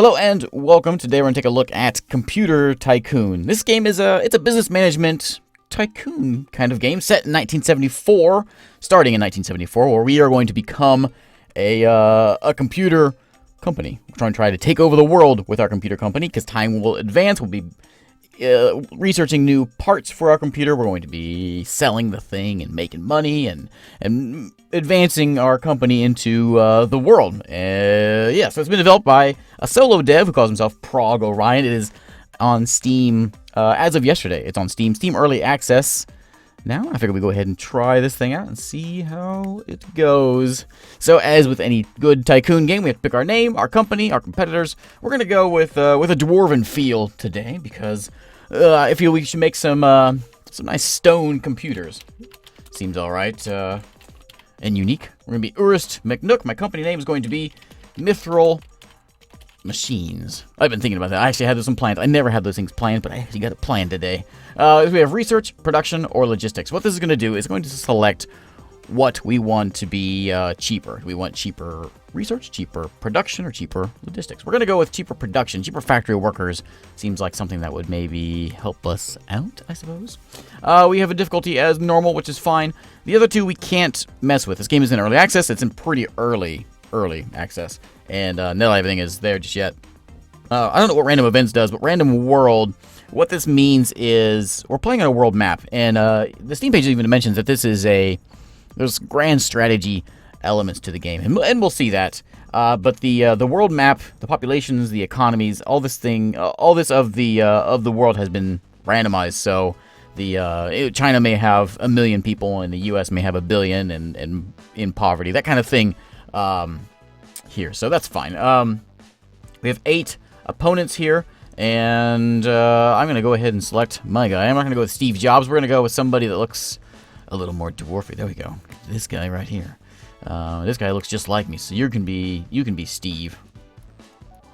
Hello and welcome. Today we're going to take a look at Computer Tycoon. This game is it's a business management tycoon kind of game set in 1974, starting in 1974, where we are going to become a computer company. We're trying to take over the world with our computer company because time will advance. We'll be researching new parts for our computer. We're going to be selling the thing and making money and advancing our company into the world. So it's been developed by a solo dev who calls himself Prog Orion. It is on Steam as of yesterday. It's on Steam Early Access. Now, I figure we go ahead and try this thing out and see how it goes. So, as with any good tycoon game, we have to pick our name, our company, our competitors. We're going to go with a dwarven feel today because I feel we should make some nice stone computers. Seems all right and unique. We're going to be Urist McNook. My company name is going to be Mithril Machines. I've been thinking about that. I actually had those planned. I never had those things planned, but I actually got it planned today. We have research, production, or logistics. What this is going to do is going to select what we want to be cheaper. Do we want cheaper research, cheaper production, or cheaper logistics? We're going to go with cheaper production. Cheaper factory workers seems like something that would maybe help us out, I suppose. We have a difficulty as normal, which is fine. The other two we can't mess with. This game is in early access. It's in pretty early access. And not everything is there just yet. I don't know what random events does, but random world, what this means is we're playing on a world map. And the Steam page even mentions that this is there's grand strategy elements to the game. And we'll see that. But the world map, the populations, the economies, all this of the world has been randomized. So China may have 1 million people and the US may have 1 billion and in poverty, that kind of thing. Here, so that's fine. We have 8 opponents here, and I'm going to go ahead and select my guy. I'm not going to go with Steve Jobs. We're going to go with somebody that looks a little more dwarfy. There we go. This guy right here. This guy looks just like me, so you can be Steve.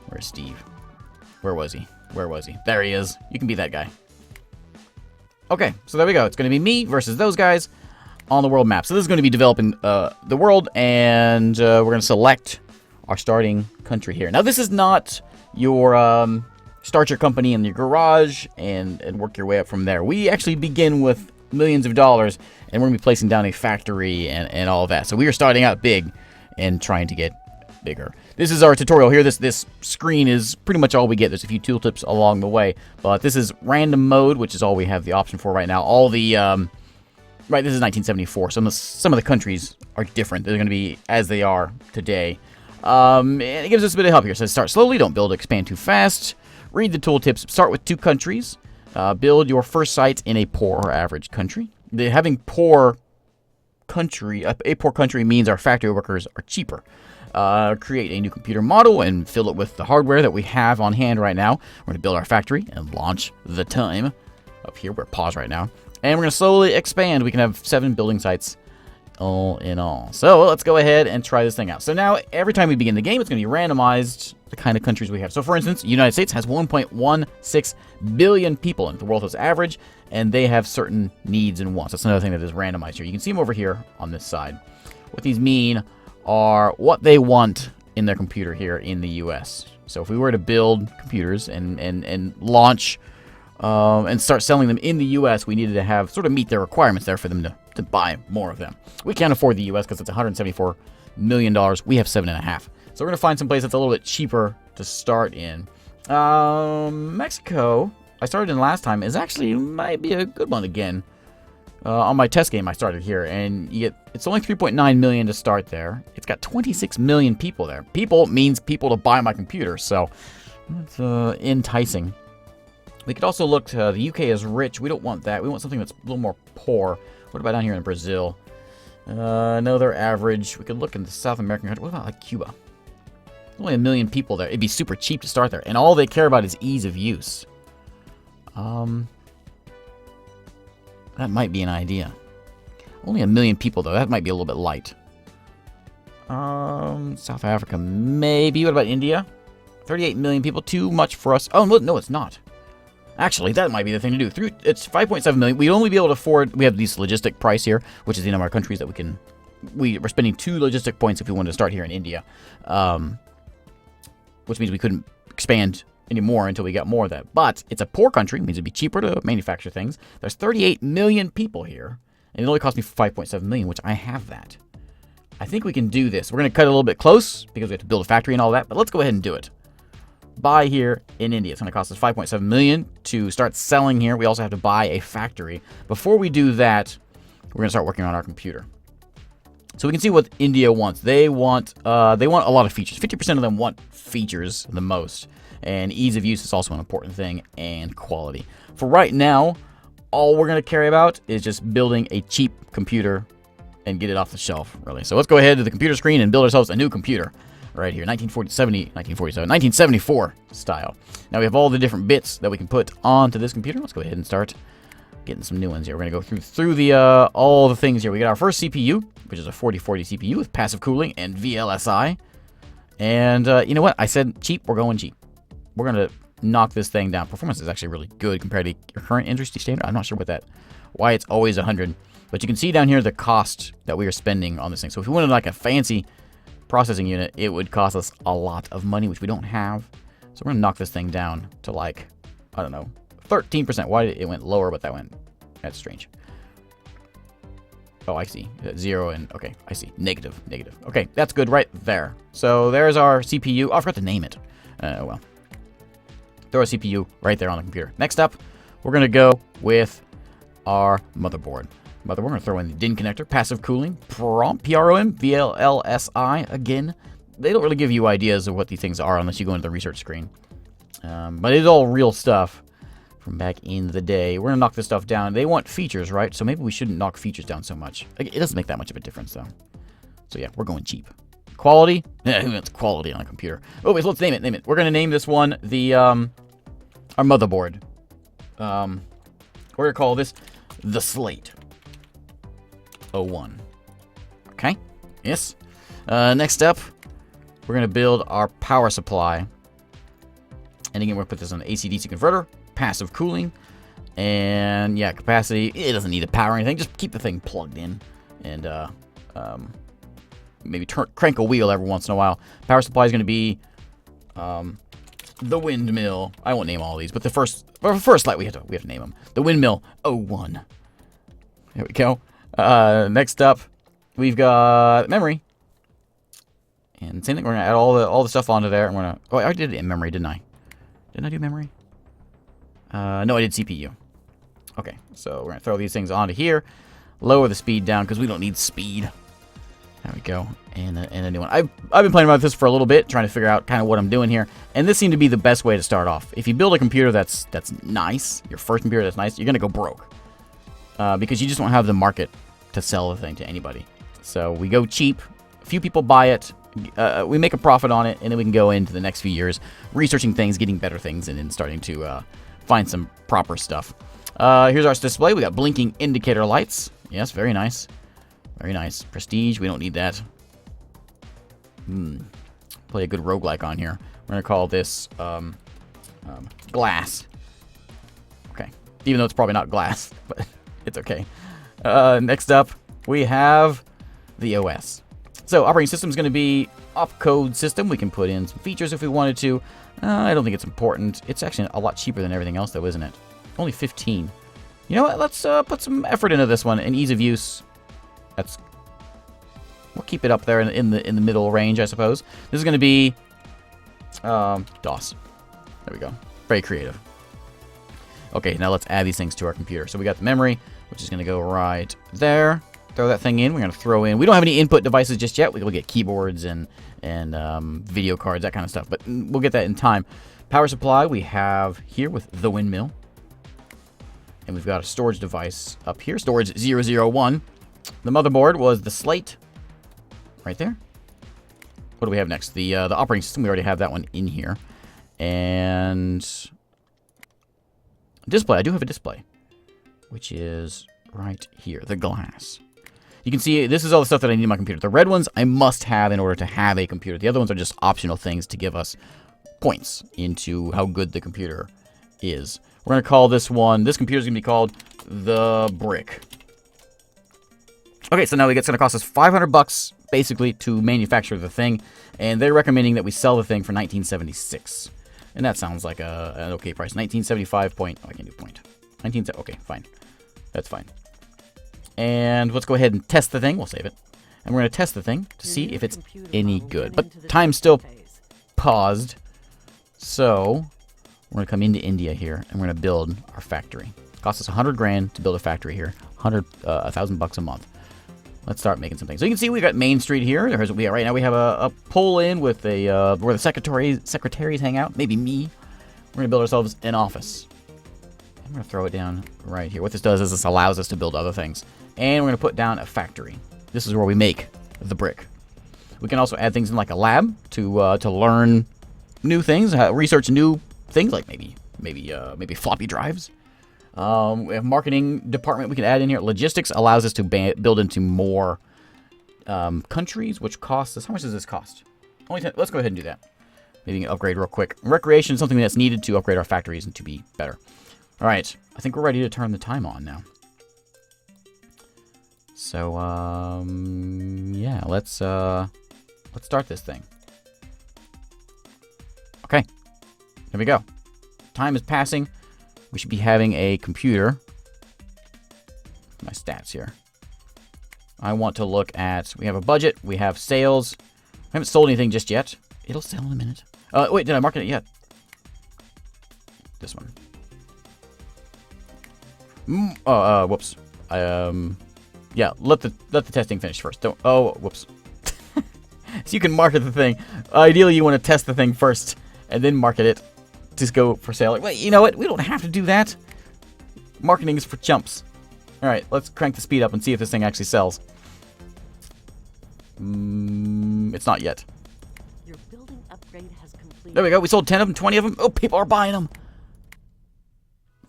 Where's Steve? Where was he? There he is. You can be that guy. Okay, so there we go. It's going to be me versus those guys on the world map. So this is going to be developing the world, and we're going to select our starting country here. Now, this is not your start your company in your garage and work your way up from there. We actually begin with millions of dollars, and we're going to be placing down a factory and all of that. So we are starting out big and trying to get bigger. This is our tutorial here. This screen is pretty much all we get. There's a few tooltips along the way, but this is random mode, which is all we have the option for right now. All the right, this is 1974. Some of the countries are different. They're going to be as they are today. And it gives us a bit of help here. So start slowly, don't build, expand too fast. Read the tooltips. Start with 2 countries. Build your first site in a poor or average country. Having a poor country means our factory workers are cheaper. Create a new computer model and fill it with the hardware that we have on hand right now. We're going to build our factory and launch the time. Up here, we're paused right now. And we're going to slowly expand. We can have 7 building sites all in all. So let's go ahead and try this thing out. So now, every time we begin the game, it's going to be randomized the kind of countries we have. So for instance, the United States has 1.16 billion people in the world as average, and they have certain needs and wants. That's another thing that is randomized here. You can see them over here on this side. What these mean are what they want in their computer here in the US. So if we were to build computers and launch and start selling them in the US, we needed to have sort of meet their requirements there for them to buy more of them. We can't afford the US because it's $174 million. We have 7.5. So we're going to find some place that's a little bit cheaper to start in. Mexico, I started in last time, is actually might be a good one again. On my test game, I started here, and it's only 3.9 million to start there. It's got 26 million people there. People means people to buy my computer, so it's enticing. We could also look to the UK is rich. We don't want that. We want something that's a little more poor. What about down here in Brazil? No, they're average. We could look in the South American country. What about like Cuba? There's only 1 million people there. It'd be super cheap to start there, and all they care about is ease of use. That might be an idea. Only 1 million people, though. That might be a little bit light. South Africa, maybe. What about India? 38 million people. Too much for us. Oh, no, it's not. Actually, that might be the thing to do. It's 5.7 million. We'd only be able to afford... We have this logistic price here, which is the number of countries that we can... We're spending 2 logistic points if we wanted to start here in India. Which means we couldn't expand anymore until we get more of that. But it's a poor country, means it'd be cheaper to manufacture things. There's 38 million people here, and it only cost me 5.7 million, which I have that. I think we can do this. We're going to cut it a little bit close because we have to build a factory and all that, but let's go ahead and do it. Buy here in India. It's going to cost us 5.7 million to start selling here. We also have to buy a factory. Before we do that, we're going to start working on our computer. So we can see what India wants. They want a lot of features. 50% of them want features the most. And ease of use is also an important thing, and quality. For right now, all we're going to care about is just building a cheap computer and get it off the shelf, really. So let's go ahead to the computer screen and build ourselves a new computer right here, 1974 style. Now we have all the different bits that we can put onto this computer. Let's go ahead and start getting some new ones here. We're going to go through the all the things here. We got our first CPU, which is a 4040 CPU with passive cooling and VLSI. And you know what? I said cheap. We're going cheap. We're going to knock this thing down. Performance is actually really good compared to your current industry standard. I'm not sure why it's always 100. But you can see down here the cost that we are spending on this thing. So if we wanted like a fancy processing unit, it would cost us a lot of money, which we don't have. So we're going to knock this thing down to like, I don't know, 13%. Why did it went lower, but that's strange. Oh, I see. 0 and, okay, I see. Negative. Okay, that's good right there. So there's our CPU. Oh, I forgot to name it. Well, throw a CPU right there on the computer. Next up, we're going to go with our motherboard. We're going to throw in the DIN connector, passive cooling, PROM, VLSI. Again, they don't really give you ideas of what these things are unless you go into the research screen. But it's all real stuff from back in the day. We're going to knock this stuff down. They want features, right? So maybe we shouldn't knock features down so much. It doesn't make that much of a difference, though. So yeah, we're going cheap. Quality? Yeah, who wants quality on a computer? Oh, wait, let's name it. We're going to name this one our motherboard. We're going to call this the Slate 01. Okay. Yes. Next up, we're going to build our power supply. And again, we're going to put this on the AC-DC converter, passive cooling, and yeah, capacity. It doesn't need to power or anything. Just keep the thing plugged in and maybe crank a wheel every once in a while. Power supply is going to be the windmill. I won't name all these, but the first light we have to name them. The windmill 01. There we go. Next up, we've got memory. And same thing, we're going to add all the stuff onto there. And we're gonna, oh, I already did it in memory, didn't I? Didn't I do memory? No, I did CPU. Okay, so we're going to throw these things onto here. Lower the speed down because we don't need speed. There we go. And a new one. I've been playing around with this for a little bit, trying to figure out kind of what I'm doing here. And this seemed to be the best way to start off. If you build a computer that's nice, your first computer that's nice, you're going to go broke. Because you just don't have the market to sell the thing to anybody. So we go cheap. A few people buy it. We make a profit on it, and then we can go into the next few years researching things, getting better things, and then starting to find some proper stuff. Here's our display. We got blinking indicator lights. Yes, very nice. Very nice. Prestige, we don't need that. Play a good roguelike on here. We're going to call this glass. Okay. Even though it's probably not glass, but it's okay. Next up, we have the OS. So operating system is going to be opcode system. We can put in some features if we wanted to. I don't think it's important. It's actually a lot cheaper than everything else, though, isn't it? Only 15. You know what? Let's put some effort into this one. And ease of use. We'll keep it up there in the middle range, I suppose. This is going to be DOS. There we go. Very creative. Okay, now let's add these things to our computer. So we got the memory, which is going to go right there. Throw that thing in. We're going to throw in. We don't have any input devices just yet. We'll get keyboards and video cards, that kind of stuff. But we'll get that in time. Power supply we have here with the windmill. And we've got a storage device up here. Storage 001. The motherboard was the Slate. Right there. What do we have next? The operating system. We already have that one in here. And display. I do have a display. Which is right here. The glass. You can see this is all the stuff that I need in my computer. The red ones I must have in order to have a computer. The other ones are just optional things to give us points into how good the computer is. We're going to call this one, this computer is going to be called the Brick. Okay, so now it's going to cost us $500 basically to manufacture the thing. And they're recommending that we sell the thing for $19.76. And that sounds like an okay price. 1975 point. Oh, I can't do point. 19. Okay, fine. That's fine. And let's go ahead and test the thing. We'll save it. And we're going to test the thing to see if it's any good. But time's still paused. So we're going to come into India here, and we're going to build our factory. It costs us 100 grand to build a factory here. $1,000 a month. Let's start making some things. So you can see we got Main Street here. Right now we have a pull in with where the secretaries hang out. Maybe me. We're going to build ourselves an office. I'm going to throw it down right here. What this does is this allows us to build other things. And we're going to put down a factory. This is where we make the brick. We can also add things in like a lab to learn new things, research new things like maybe floppy drives. We have marketing department we can add in here. Logistics allows us to build into more countries, which costs us. How much does this cost? Only 10. Let's go ahead and do that. Maybe we can upgrade real quick. Recreation is something that's needed to upgrade our factories and to be better. All right, I think we're ready to turn the time on now. So yeah, let's start this thing. Okay, here we go. Time is passing. We should be having a computer. My stats here. I want to look at, we have a budget, we have sales. I haven't sold anything just yet. It'll sell in a minute. Wait, did I market it yet? This one. Whoops. Yeah, let the testing finish first. Don't. Oh, whoops. So you can market the thing. Ideally, you want to test the thing first and then market it. Just go for sale. Like, wait, you know what? We don't have to do that. Marketing is for chumps. All right, let's crank the speed up and see if this thing actually sells. It's not yet. Your building upgrade has completed. There we go. We sold 10 of them, 20 of them. Oh, people are buying them.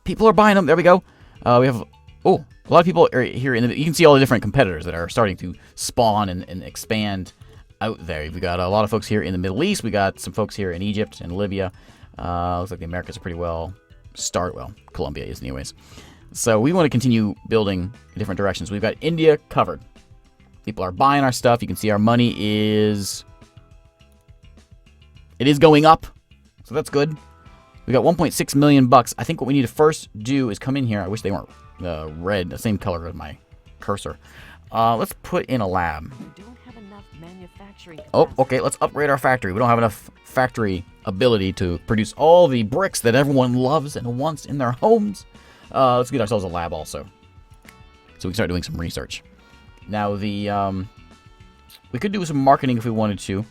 People are buying them. There we go. We have, a lot of people are here. You can see all the different competitors that are starting to spawn and expand out there. We've got a lot of folks here in the Middle East. We got some folks here in Egypt and Libya. Looks like the Americas are pretty well Colombia is anyways. So we want to continue building in different directions. We've got India covered. People are buying our stuff. You can see our money is going up. So that's good. We got 1.6 million bucks. I think what we need to first do is come in here. I wish they weren't red, the same color as my cursor. Let's put in a lab. You don't have enough manufacturing capacity. Oh, okay. Let's upgrade our factory. We don't have enough factory ability to produce all the bricks that everyone loves and wants in their homes. Let's get ourselves a lab also, so we can start doing some research. Now we could do some marketing if we wanted to.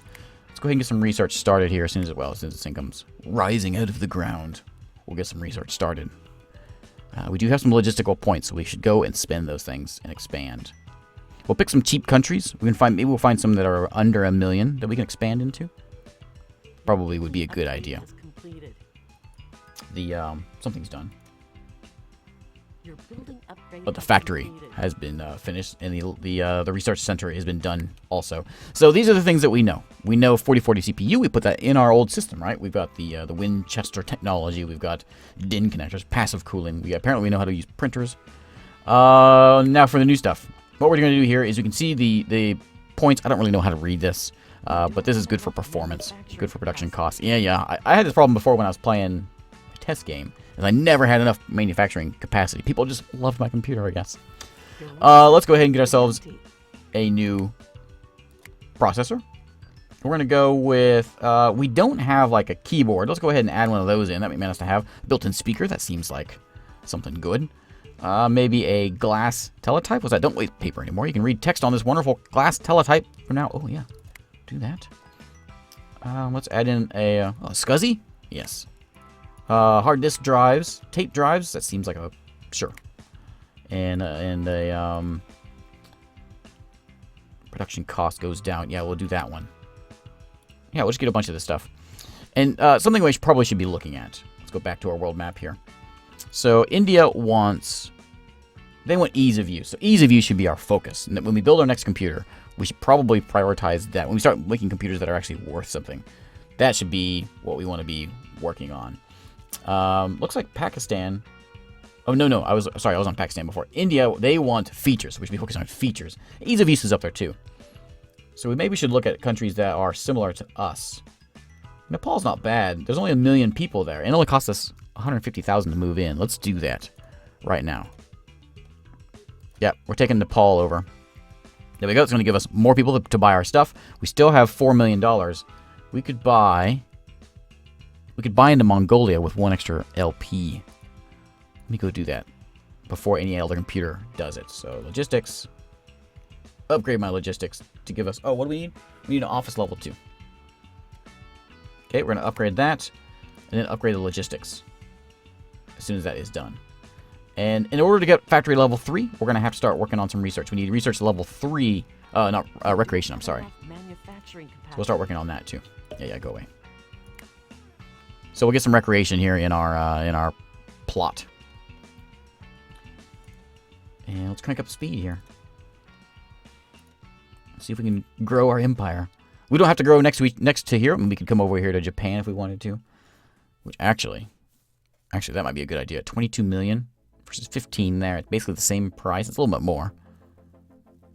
Let's go ahead and get some research started here as soon as this thing comes rising out of the ground. We'll get some research started. We do have some logistical points, so we should go and spend those things and expand. We'll pick some cheap countries. Maybe we'll find some that are under 1 million that we can expand into. Probably would be a good idea. Something's done. But the factory has been finished, and the research center has been done also. So these are the things that we know. We know 4040 CPU. We put that in our old system, right? We've got the Winchester technology. We've got DIN connectors, passive cooling. Apparently we know how to use printers. Now for the new stuff. What we're going to do here is you can see the points. I don't really know how to read this, but this is good for performance, good for production costs. Yeah. I had this problem before when I was playing a test game, as I never had enough manufacturing capacity. People just loved my computer, I guess. Let's go ahead and get ourselves a new processor. We're going to go with, we don't have like a keyboard. Let's go ahead and add one of those in. That would be nice to have. Built-in speaker, that seems like something good. Maybe a glass teletype. What's that? Don't waste paper anymore. You can read text on this wonderful glass teletype for now. Oh, yeah. Do that. Let's add in a SCSI. Yes. Hard disk drives. Tape drives. That seems like a... Sure. And a... production cost goes down. Yeah, we'll do that one. Yeah, we'll just get a bunch of this stuff. And something we probably should be looking at. Let's go back to our world map here. So India wants... They want ease of use. So ease of use should be our focus. And when we build our next computer, we should probably prioritize that. When we start making computers that are actually worth something, that should be what we want to be working on. Looks like Pakistan... Oh, no. I was on Pakistan before. India, they want features. We should be focusing on features. Ease of use is up there, too. So we maybe should look at countries that are similar to us. Nepal's not bad. There's only 1 million people there. And it only costs us 150,000 to move in. Let's do that right now. Yep, we're taking Nepal over. There we go. It's going to give us more people to buy our stuff. We still have $4 million. We could buy into Mongolia with 1 extra LP. Let me go do that before any other computer does it. So logistics. Upgrade my logistics to give us... Oh, what do we need? We need an office level 2. Okay, we're going to upgrade that. And then upgrade the logistics. As soon as that is done. And in order to get factory level 3, we're going to have to start working on some research. We need research level 3. Not recreation, I'm sorry. So we'll start working on that too. Yeah, go away. So we'll get some recreation here in our plot. And let's crank up speed here. See if we can grow our empire. We don't have to grow next to here. I mean, we could come over here to Japan if we wanted to. Which actually that might be a good idea. 22 million versus 15 there. It's basically the same price. It's a little bit more.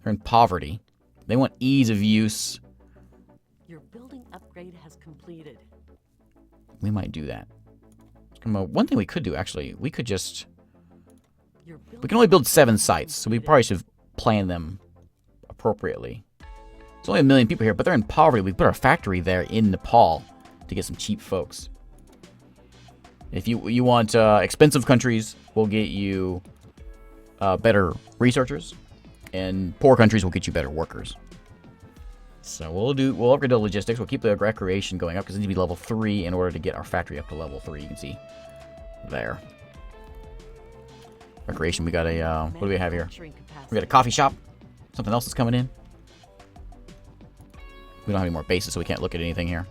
They're in poverty. They want ease of use. Your building upgrade has completed. We might do that. One thing we could do, actually, we could just... We can only build 7 sites, so we probably should plan them appropriately. There's only 1 million people here, but they're in poverty. We put our factory there in Nepal to get some cheap folks. If you want expensive countries, we'll get you better researchers, and poor countries will get you better workers. So we'll upgrade the logistics. We'll keep the recreation going up because it needs to be level 3 in order to get our factory up to level 3. You can see there. Recreation. We got a what do we have here? We got a coffee shop. Something else is coming in. We don't have any more bases, so we can't look at anything here.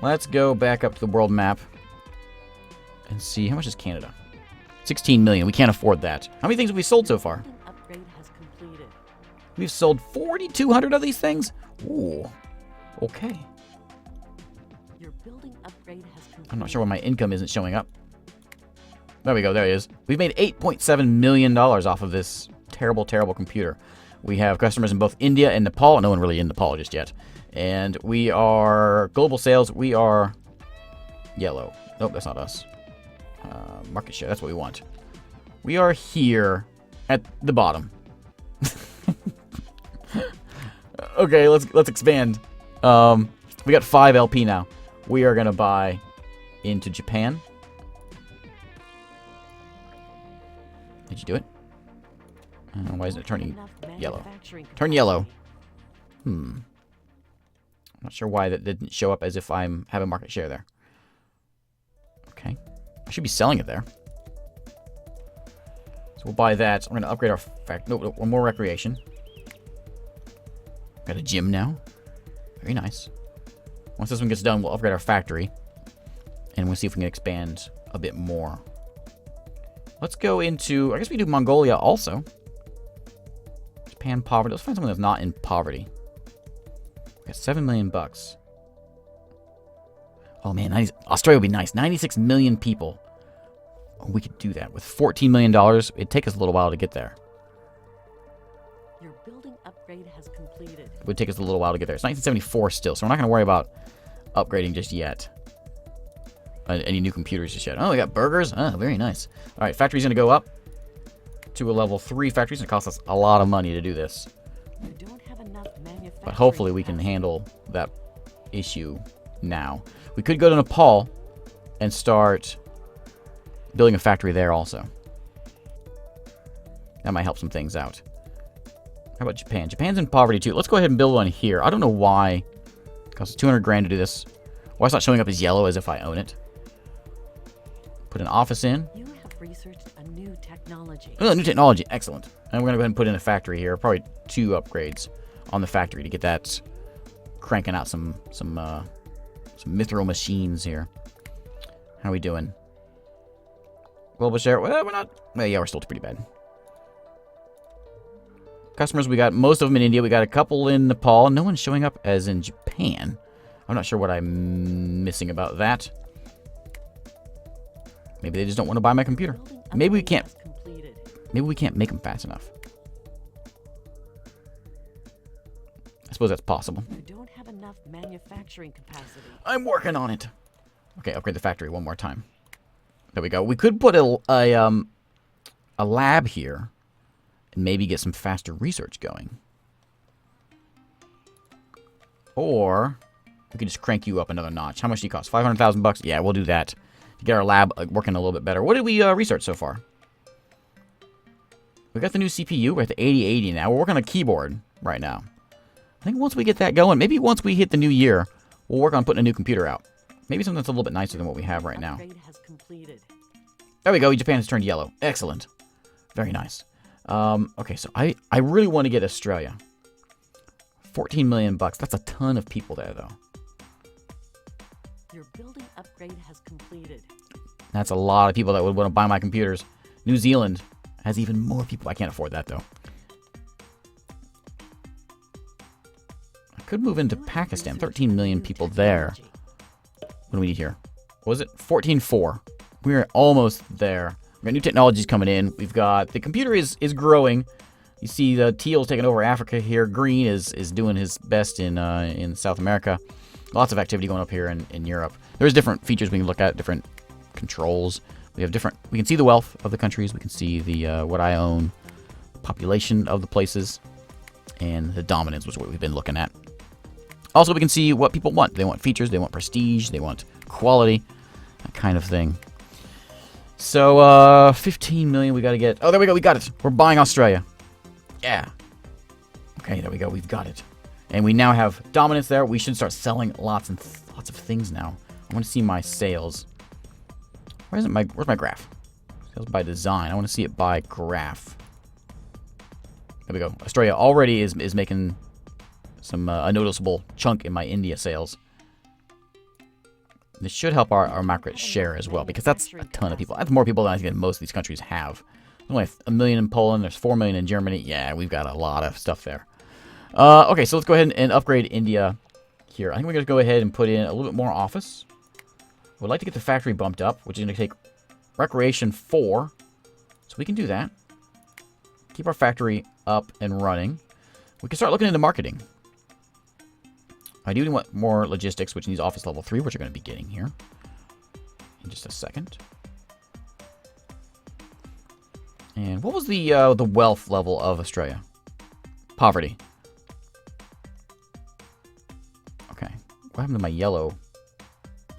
Let's go back up to the world map and see how much is Canada. 16 million. We can't afford that. How many things have we sold so far? We've sold 4,200 of these things. Ooh. Okay. Your building upgrade has completed. I'm not sure why my income isn't showing up. There we go. There it is. We've made $8.7 million off of this terrible, terrible computer. We have customers in both India and Nepal. No one really in Nepal just yet. And we are global sales. We are yellow. Nope, that's not us. Market share. That's what we want. We are here at the bottom. Okay, let's expand. We got 5 LP now. We are gonna buy into Japan. Did you do it? Why isn't it turning yellow? Turn yellow. I'm not sure why that didn't show up as if I'm having market share there. Okay. I should be selling it there. So we'll buy that. We're going to upgrade our factory. No, one more recreation. Got a gym now. Very nice. Once this one gets done, we'll upgrade our factory. And we'll see if we can expand a bit more. Let's go into... I guess we do Mongolia also. Japan poverty. Let's find someone that's not in poverty. We got 7 million bucks. Oh man, Australia would be nice. 96 million people. Oh, we could do that. With $14 million, it'd take us a little while to get there. Your building upgrade has completed. It would take us a little while to get there. It's 1974 still, so we're not going to worry about upgrading just yet. Any new computers just yet. Oh, we got burgers. Oh, very nice. All right, factory's going to go up to a level 3 factory. It's going to cost us a lot of money to do this. You don't have enough manufacturing. But hopefully we can handle that issue now. We could go to Nepal and start building a factory there also. That might help some things out. How about Japan? Japan's in poverty too. Let's go ahead and build one here. I don't know why. It costs 200 grand to do this. Why it's not showing up as yellow as if I own it. Put an office in. You have researched a new technology. Oh, new technology. Excellent. And we're going to go ahead and put in a factory here. Probably 2 upgrades on the factory to get that cranking out some mithril machines here. How are we doing? Global share. Well, we're not. Well, yeah, we're still pretty bad. Customers, we got most of them in India. We got a couple in Nepal. No one's showing up as in Japan. I'm not sure what I'm missing about that. Maybe they just don't want to buy my computer. Maybe we can't. Maybe we can't make them fast enough. suppose that's possible. You don't have enough manufacturing capacity. I'm working on it. Okay, upgrade the factory one more time. There we go. We could put a lab here and maybe get some faster research going. Or we could just crank you up another notch. How much do you cost? 500,000 bucks? Yeah, we'll do that to get our lab working a little bit better. What did we research so far? We got the new CPU. We're at the 8080 now. We're working on a keyboard right now. I think once we get that going, maybe once we hit the new year, we'll work on putting a new computer out. Maybe something that's a little bit nicer than what we have right now. Has completed. There we go. Japan has turned yellow. Excellent. Very nice. Okay, so I really want to get Australia. 14 million bucks. That's a ton of people there, though. Your building upgrade has completed. That's a lot of people that would want to buy my computers. New Zealand has even more people. I can't afford that, though. I could move into Pakistan. 13 million people there. What do we need here? What was it? 14.4. We're almost there. We got new technologies coming in. We've got... The computer is growing. You see the teal's taking over Africa here. Green is doing his best in South America. Lots of activity going up here in Europe. There's different features we can look at, different controls. We have different... We can see the wealth of the countries. We can see the what I own, population of the places, and the dominance, which is what we've been looking at. Also, we can see what people want. They want features, they want prestige, they want quality, that kind of thing. So, 15 million we got to get. Oh, there we go. We got it. We're buying Australia. Yeah. Okay, there we go. We've got it. And we now have dominance there. We should start selling lots and lots of things now. I want to see my sales. Where's my graph? Sales by design. I want to see it by graph. There we go. Australia already is making some a noticeable chunk in my India sales. This should help our market share as well, because that's a ton of people. That's more people than I think most of these countries have. There's only 1 million in Poland. There's 4 million in Germany. Yeah, we've got a lot of stuff there. Okay, so let's go ahead and upgrade India here. I think we're going to go ahead and put in a little bit more office. We'd like to get the factory bumped up, which is going to take Recreation 4. So we can do that. Keep our factory up and running. We can start looking into marketing. I do want more logistics, which needs office level 3, which we're going to be getting here in just a second. And what was the wealth level of Australia? Poverty. Okay. What happened to my yellow?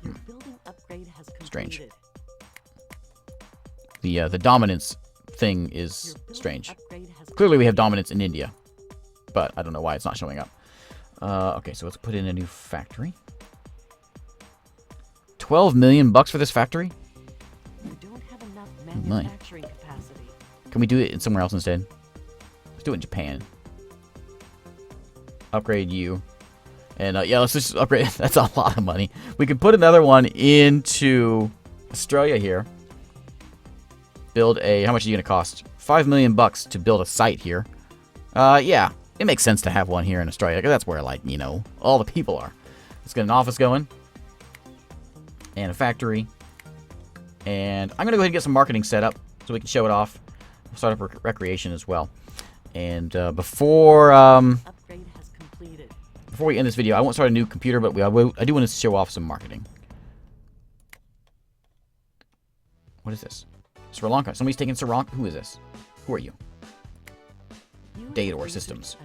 Your building upgrade has completed. Strange. The dominance thing is strange. Clearly we have dominance in India, but I don't know why it's not showing up. Okay, so let's put in a new factory. 12 million bucks for this factory? You don't have enough manufacturing capacity. Can we do it in somewhere else instead? Let's do it in Japan. Upgrade you. And yeah, let's just upgrade. That's a lot of money. We could put another one into Australia here. Build a... How much are you going to cost? 5 million bucks to build a site here. Yeah. It makes sense to have one here in Australia, because that's where, like, you know, all the people are. Let's get an office going. And a factory. And I'm going to go ahead and get some marketing set up so we can show it off. We'll start up recreation as well. And before we end this video, I won't start a new computer, but I do want to show off some marketing. What is this? Sri Lanka. Somebody's taking Sri Lanka. Who is this? Who are you? Data or systems.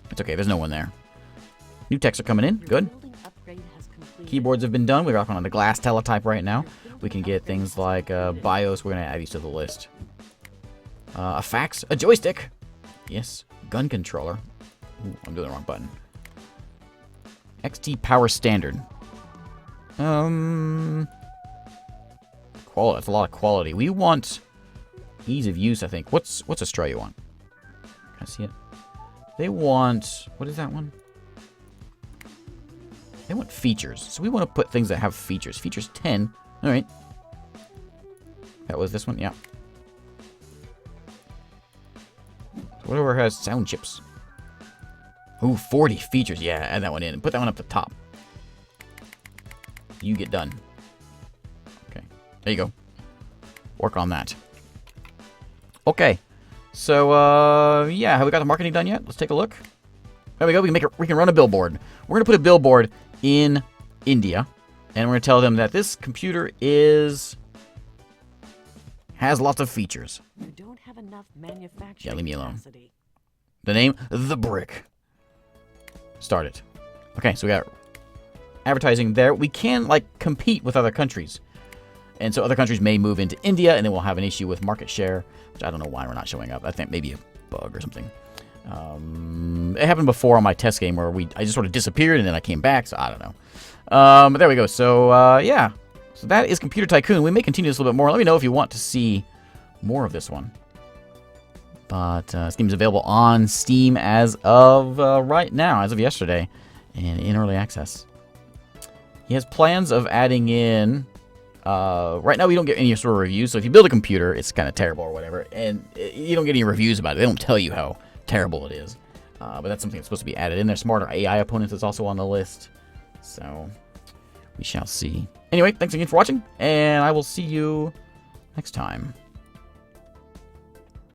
It's okay, there's no one there. New techs are coming in. Good. Keyboards have been done. We're working on the glass teletype right now. We can get things like BIOS. We're going to add these to the list. A fax. A joystick. Yes. Gun controller. Ooh, I'm doing the wrong button. XT Power Standard. Quality. That's a lot of quality. We want... ease of use, I think. What's Australia want? Can I see it? They want... What is that one? They want features. So we want to put things that have features. Features 10. Alright. That was this one? Yeah. So whatever has sound chips. Ooh, 40 features. Yeah, add that one in. Put that one up the top. You get done. Okay. There you go. Work on that. Okay. So, yeah, have we got the marketing done yet? Let's take a look. There we go. We can run a billboard. We're going to put a billboard in India, and we're going to tell them that this computer has lots of features. You don't have enough manufacturing Yeah, leave me alone. capacity. The name, The Brick. Start it. Okay, so we got advertising there. We can, like, compete with other countries. And so other countries may move into India, and then we'll have an issue with market share, which I don't know why we're not showing up. I think maybe a bug or something. It happened before on my test game where I just sort of disappeared, and then I came back, so I don't know. But there we go. So, yeah. So that is Computer Tycoon. We may continue this a little bit more. Let me know if you want to see more of this one. But this game is available on Steam as of right now, as of yesterday, and in early access. He has plans of adding in... right now we don't get any sort of reviews, so if you build a computer, it's kind of terrible or whatever, and you don't get any reviews about it. They don't tell you how terrible it is. But that's something that's supposed to be added in there. Smarter AI opponents is also on the list. So, we shall see. Anyway, thanks again for watching, and I will see you next time.